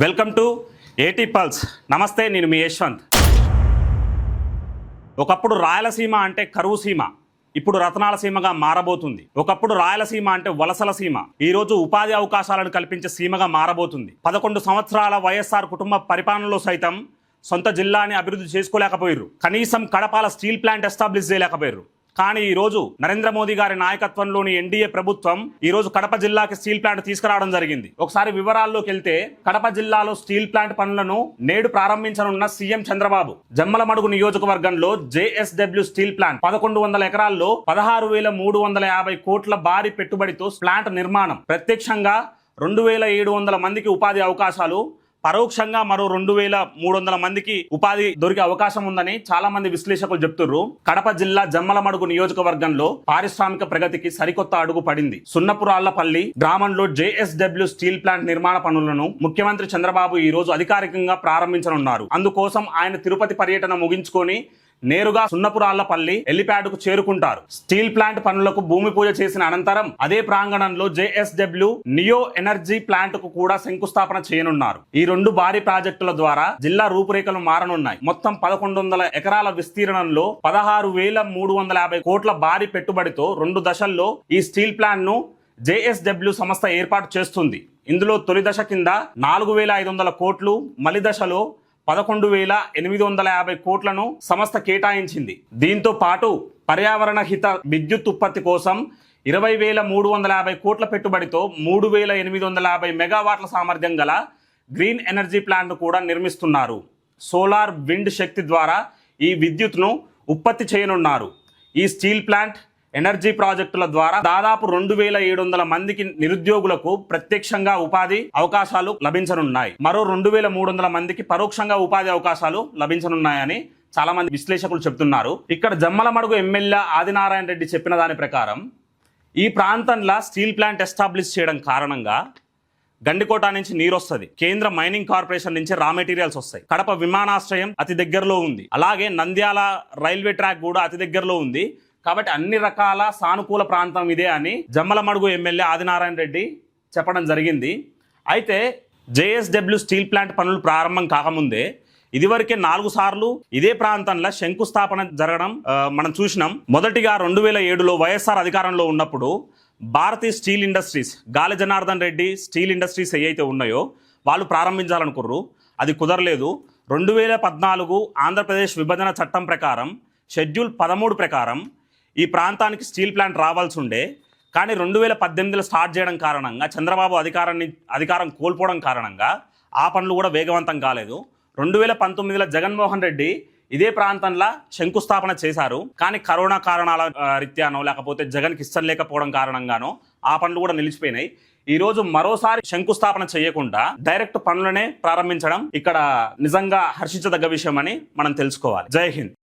Welcome to ఏటీ pulse. నమస్తే, నేను మీ యశ్వంత్. ఒకప్పుడు రాయలసీమ అంటే కరువు సీమ, ఇప్పుడు రతనాల సీమగా మారబోతుంది. ఒకప్పుడు రాయలసీమ అంటే వలసల సీమ, ఈ రోజు ఉపాధి అవకాశాలను కల్పించే సీమగా మారబోతుంది. 11 సంవత్సరాల వైఎస్ఆర్ కుటుంబ పరిపాలనలో సైతం సొంత జిల్లాని అభివృద్ధి చేసుకోలేకపోయారు. కనీసం కడపాల స్టీల్ ప్లాంట్ ఎస్టాబ్లిష్ చేయలేకపోయారు. కానీ ఈ రోజు నరేంద్ర మోదీ గారి నాయకత్వంలోని ఎన్డీఏ ప్రభుత్వం ఈ రోజు కడప జిల్లాకి స్టీల్ ప్లాంట్ తీసుకురావడం జరిగింది. ఒకసారి వివరాల్లోకి వెళ్తే, కడప జిల్లాలో స్టీల్ ప్లాంట్ పనులను నేడు ప్రారంభించనున్న సీఎం చంద్రబాబు జమ్మలమడుగు నియోజకవర్గంలో జేఎస్డబ్ల్యూ స్టీల్ ప్లాంట్ 1100 ఎకరాల్లో 16,350 కోట్ల భారీ పెట్టుబడితో ప్లాంట్ నిర్మాణం. ప్రత్యక్షంగా 2,700 మందికి ఉపాధి అవకాశాలు, పరోక్షంగా మరో 2,300 మందికి ఉపాధి దొరికే అవకాశం ఉందని చాలా మంది విశ్లేషకులు చెప్తున్నారు. కడప జిల్లా జమ్మలమడుగు నియోజకవర్గంలో పారిశ్రామిక ప్రగతికి సరికొత్త అడుగు పడింది. సున్నపురాళ్లపల్లి గ్రామంలో జేఎస్డబ్ల్యూ స్టీల్ ప్లాంట్ నిర్మాణ పనులను ముఖ్యమంత్రి చంద్రబాబు ఈ రోజు అధికారికంగా ప్రారంభించనున్నారు. అందుకోసం ఆయన తిరుపతి పర్యటన ముగించుకొని నేరుగా సున్నపురాళ్లపల్లి హెలిప్యాడ్ కు చేరుకుంటారు. స్టీల్ ప్లాంట్ పనులకు భూమి పూజ చేసిన అనంతరం అదే ప్రాంగణంలో జేఎస్డబ్ల్యూ నియో ఎనర్జీ ప్లాంట్ కు కూడా శంకుస్థాపన చేయనున్నారు. ఈ 2 భారీ ప్రాజెక్టుల ద్వారా జిల్లా రూపురేఖలు మారనున్నాయి. మొత్తం 1100 ఎకరాల విస్తీర్ణంలో 16,350 కోట్ల భారీ పెట్టుబడితో 2 దశల్లో ఈ స్టీల్ ప్లాంట్ ను జేఎస్డబ్ల్యూ సంస్థ ఏర్పాటు చేస్తుంది. ఇందులో తొలి దశ కింద 4,500 కోట్లు, మలి దశలో 11,850 కోట్లను సంస్థ కేటాయించింది. దీంతో పాటు పర్యావరణ హిత విద్యుత్ ఉత్పత్తి కోసం 20,350 కోట్ల పెట్టుబడితో 3,850 మెగావాట్ల సామర్థ్యం గల గ్రీన్ ఎనర్జీ ప్లాంట్ కూడా నిర్మిస్తున్నారు. సోలార్, విండ్ శక్తి ద్వారా ఈ విద్యుత్ను ఉత్పత్తి చేయనున్నారు. ఈ స్టీల్ ప్లాంట్, ఎనర్జీ ప్రాజెక్టుల ద్వారా దాదాపు 2,700 మందికి నిరుద్యోగులకు ప్రత్యక్షంగా ఉపాధి అవకాశాలు లభించనున్నాయి. మరో 2,300 మందికి పరోక్షంగా ఉపాధి అవకాశాలు లభించనున్నాయని చాలా మంది విశ్లేషకులు చెబుతున్నారు. ఇక్కడ జమ్మలమడుగు ఎమ్మెల్యే ఆదినారాయణ రెడ్డి చెప్పిన దాని ప్రకారం ఈ ప్రాంతంలో స్టీల్ ప్లాంట్ ఎస్టాబ్లిష్ చేయడం కారణంగా గండికోట నుంచి నీరు వస్తుంది, కేంద్ర మైనింగ్ కార్పొరేషన్ నుంచి రా మెటీరియల్స్ వస్తాయి, కడప విమానాశ్రయం అతి దగ్గరలో ఉంది, అలాగే నంద్యాల రైల్వే ట్రాక్ కూడా అతి దగ్గరలో ఉంది. కాబట్టి అన్ని రకాల సానుకూల ప్రాంతం ఇదే అని జమ్మలమడుగు ఎమ్మెల్యే ఆదినారాయణ రెడ్డి చెప్పడం జరిగింది. అయితే జేఎస్డబ్ల్యూ స్టీల్ ప్లాంట్ పనులు ప్రారంభం కాకముందే ఇదివరకే 4 సార్లు ఇదే ప్రాంతంలో శంకుస్థాపన జరగడం మనం చూసినాం. మొదటిగా 2007లో వైఎస్ఆర్ అధికారంలో ఉన్నప్పుడు భారతీయ స్టీల్ ఇండస్ట్రీస్, గాలి జనార్దన్ రెడ్డి స్టీల్ ఇండస్ట్రీస్ ఏవైతే ఉన్నాయో వాళ్ళు ప్రారంభించాలనుకుర్రు, అది కుదరలేదు. 2014 ఆంధ్రప్రదేశ్ విభజన చట్టం ప్రకారం షెడ్యూల్ 13 ప్రకారం ఈ ప్రాంతానికి స్టీల్ ప్లాంట్ రావాల్సి ఉండే, కానీ 2018లో స్టార్ట్ చేయడం కారణంగా చంద్రబాబు అధికారం కోల్పోవడం కారణంగా ఆ పనులు కూడా వేగవంతం కాలేదు. 2019లో జగన్మోహన్ రెడ్డి ఇదే ప్రాంతంలో శంకుస్థాపన చేశారు, కానీ కరోనా కారణాల రీత్యానో లేకపోతే జగన్కి ఇష్టం లేకపోవడం కారణంగానో ఆ పనులు కూడా నిలిచిపోయినాయి. ఈ రోజు మరోసారి శంకుస్థాపన చేయకుండా డైరెక్ట్ పనులనే ప్రారంభించడం ఇక్కడ నిజంగా హర్షించదగ్గ విషయం అని మనం తెలుసుకోవాలి. జై హింద్.